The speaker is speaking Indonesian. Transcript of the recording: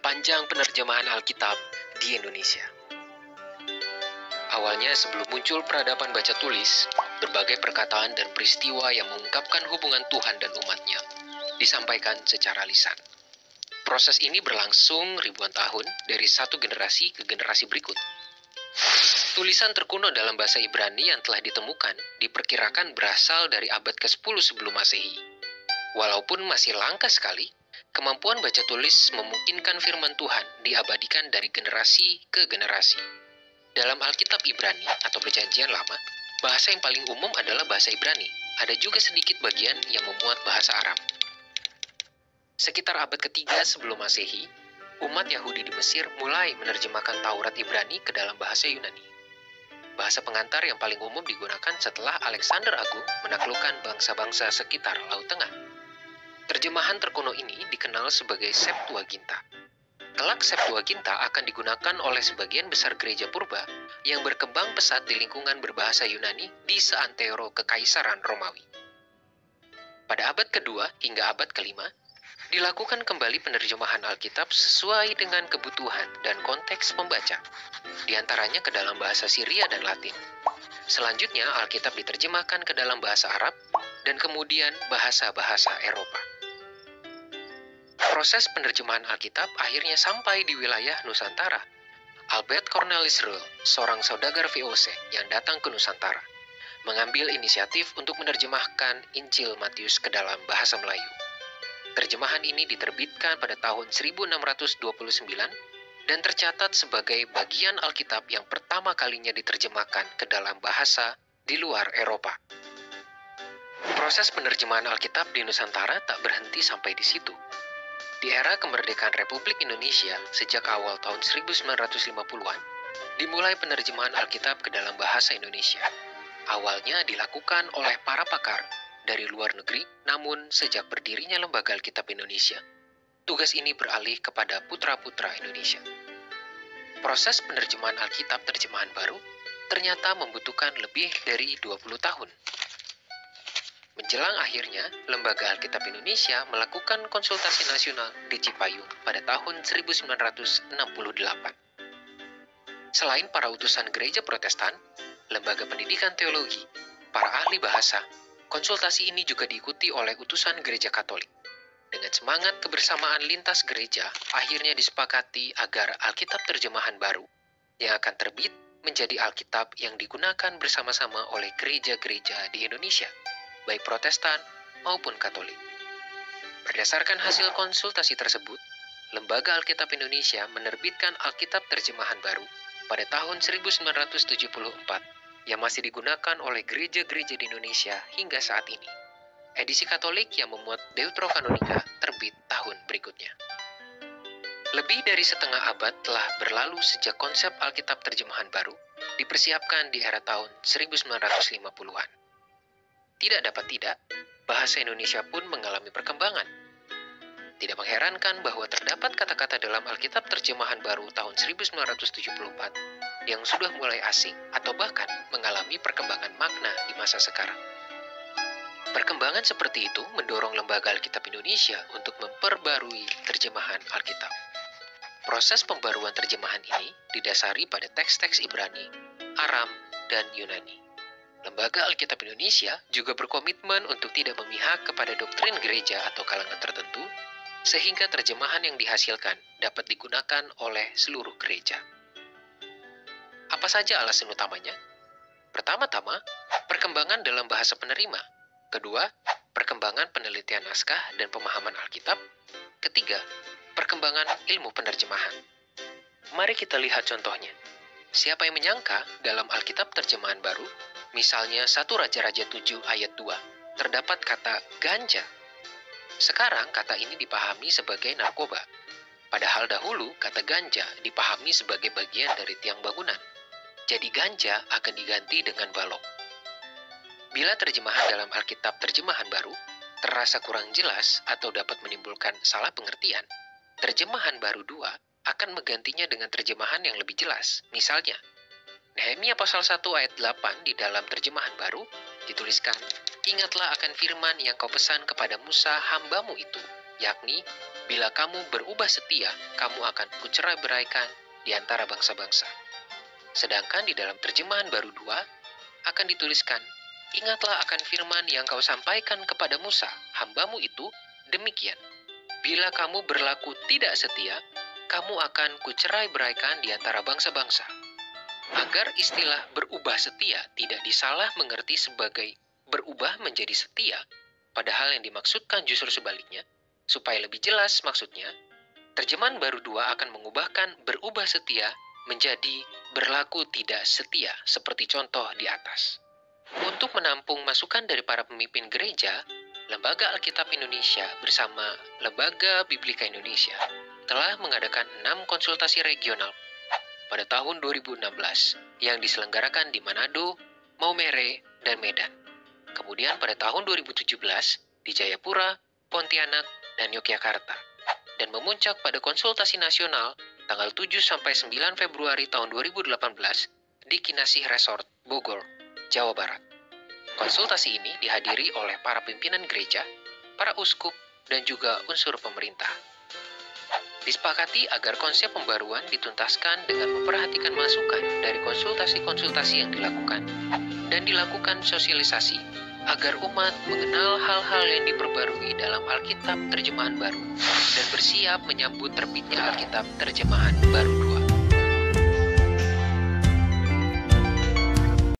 sepanjang penerjemahan Alkitab di Indonesia. Awalnya sebelum muncul peradaban baca tulis, berbagai perkataan dan peristiwa yang mengungkapkan hubungan Tuhan dan umatnya disampaikan secara lisan. Proses ini berlangsung ribuan tahun dari satu generasi ke generasi berikut. Tulisan terkuno dalam bahasa Ibrani yang telah ditemukan diperkirakan berasal dari abad ke-10 sebelum Masehi. Walaupun masih langka sekali, kemampuan baca tulis memungkinkan firman Tuhan diabadikan dari generasi ke generasi. Dalam Alkitab Ibrani atau Perjanjian Lama, bahasa yang paling umum adalah bahasa Ibrani. Ada juga sedikit bagian yang memuat bahasa Aram. Sekitar abad ketiga sebelum Masehi, umat Yahudi di Mesir mulai menerjemahkan Taurat Ibrani ke dalam bahasa Yunani. Bahasa pengantar yang paling umum digunakan setelah Alexander Agung menaklukkan bangsa-bangsa sekitar Laut Tengah. Terjemahan terkuno ini dikenal sebagai Septuaginta. Kelak Septuaginta akan digunakan oleh sebagian besar gereja purba yang berkembang pesat di lingkungan berbahasa Yunani di seantero Kekaisaran Romawi. Pada abad kedua hingga abad kelima, dilakukan kembali penerjemahan Alkitab sesuai dengan kebutuhan dan konteks pembaca, di antaranya ke dalam bahasa Syria dan Latin. Selanjutnya Alkitab diterjemahkan ke dalam bahasa Arab dan kemudian bahasa-bahasa Eropa. Proses penerjemahan Alkitab akhirnya sampai di wilayah Nusantara. Albert Cornelis Ruhl, seorang saudagar VOC yang datang ke Nusantara, mengambil inisiatif untuk menerjemahkan Injil Matius ke dalam bahasa Melayu. Terjemahan ini diterbitkan pada tahun 1629 dan tercatat sebagai bagian Alkitab yang pertama kalinya diterjemahkan ke dalam bahasa di luar Eropa. Proses penerjemahan Alkitab di Nusantara tak berhenti sampai di situ. Di era kemerdekaan Republik Indonesia sejak awal tahun 1950-an, dimulai penerjemahan Alkitab ke dalam bahasa Indonesia. Awalnya dilakukan oleh para pakar dari luar negeri, namun sejak berdirinya Lembaga Alkitab Indonesia, tugas ini beralih kepada putra-putra Indonesia. Proses penerjemahan Alkitab terjemahan baru ternyata membutuhkan lebih dari 20 tahun. Menjelang akhirnya, Lembaga Alkitab Indonesia melakukan konsultasi nasional di Cipayung pada tahun 1968. Selain para utusan gereja Protestan, lembaga pendidikan teologi, para ahli bahasa, konsultasi ini juga diikuti oleh utusan gereja Katolik. Dengan semangat kebersamaan lintas gereja, akhirnya disepakati agar Alkitab terjemahan baru yang akan terbit menjadi Alkitab yang digunakan bersama-sama oleh gereja-gereja di Indonesia, baik Protestan maupun Katolik. Berdasarkan hasil konsultasi tersebut, Lembaga Alkitab Indonesia menerbitkan Alkitab terjemahan baru pada tahun 1974 yang masih digunakan oleh gereja-gereja di Indonesia hingga saat ini. Edisi Katolik yang memuat Deuterokanonika terbit tahun berikutnya. Lebih dari setengah abad telah berlalu sejak konsep Alkitab terjemahan baru dipersiapkan di era tahun 1950-an. Tidak dapat tidak, bahasa Indonesia pun mengalami perkembangan. Tidak mengherankan bahwa terdapat kata-kata dalam Alkitab terjemahan baru tahun 1974 yang sudah mulai asing atau bahkan mengalami perkembangan makna di masa sekarang. Perkembangan seperti itu mendorong Lembaga Alkitab Indonesia untuk memperbarui terjemahan Alkitab. Proses pembaruan terjemahan ini didasari pada teks-teks Ibrani, Aram, dan Yunani. Lembaga Alkitab Indonesia juga berkomitmen untuk tidak memihak kepada doktrin gereja atau kalangan tertentu, sehingga terjemahan yang dihasilkan dapat digunakan oleh seluruh gereja. Apa saja alasan utamanya? Pertama-tama, perkembangan dalam bahasa penerima. Kedua, perkembangan penelitian naskah dan pemahaman Alkitab. Ketiga, perkembangan ilmu penerjemahan. Mari kita lihat contohnya. Siapa yang menyangka dalam Alkitab terjemahan baru, misalnya 1 Raja-Raja 7 ayat 2, terdapat kata ganja. Sekarang kata ini dipahami sebagai narkoba. Padahal dahulu kata ganja dipahami sebagai bagian dari tiang bangunan. Jadi ganja akan diganti dengan balok. Bila terjemahan dalam Alkitab terjemahan baru terasa kurang jelas atau dapat menimbulkan salah pengertian, terjemahan baru 2 akan menggantinya dengan terjemahan yang lebih jelas. Misalnya, Nehemia pasal 1 ayat 8 di dalam terjemahan baru dituliskan, "Ingatlah akan firman yang kau pesan kepada Musa hambamu itu, yakni, Bila kamu berubah setia, kamu akan kucerai-beraikan di antara bangsa-bangsa. Sedangkan di dalam terjemahan baru 2 akan dituliskan, ingatlah akan firman yang kau sampaikan kepada Musa, hambamu itu, demikian. Bila kamu berlaku tidak setia, kamu akan kucerai-beraikan di antara bangsa-bangsa. Agar istilah berubah setia tidak disalah mengerti sebagai berubah menjadi setia, padahal yang dimaksudkan justru sebaliknya, supaya lebih jelas maksudnya, terjemahan baru 2 akan mengubahkan berubah setia menjadi berlaku tidak setia, seperti contoh di atas. Untuk menampung masukan dari para pemimpin gereja, Lembaga Alkitab Indonesia bersama Lembaga Biblika Indonesia telah mengadakan 6 konsultasi regional pada tahun 2016 yang diselenggarakan di Manado, Maumere, dan Medan. Kemudian pada tahun 2017 di Jayapura, Pontianak, dan Yogyakarta. Dan memuncak pada konsultasi nasional tanggal 7-9 Februari tahun 2018 di Kinasih Resort, Bogor, Jawa Barat. Konsultasi ini dihadiri oleh para pimpinan gereja, para uskup, dan juga unsur pemerintah. Disepakati agar konsep pembaruan dituntaskan dengan memperhatikan masukan dari konsultasi-konsultasi yang dilakukan, dan dilakukan sosialisasi agar umat mengenal hal-hal yang diperbarui dalam Alkitab terjemahan baru dan bersiap menyambut terbitnya Alkitab terjemahan baru.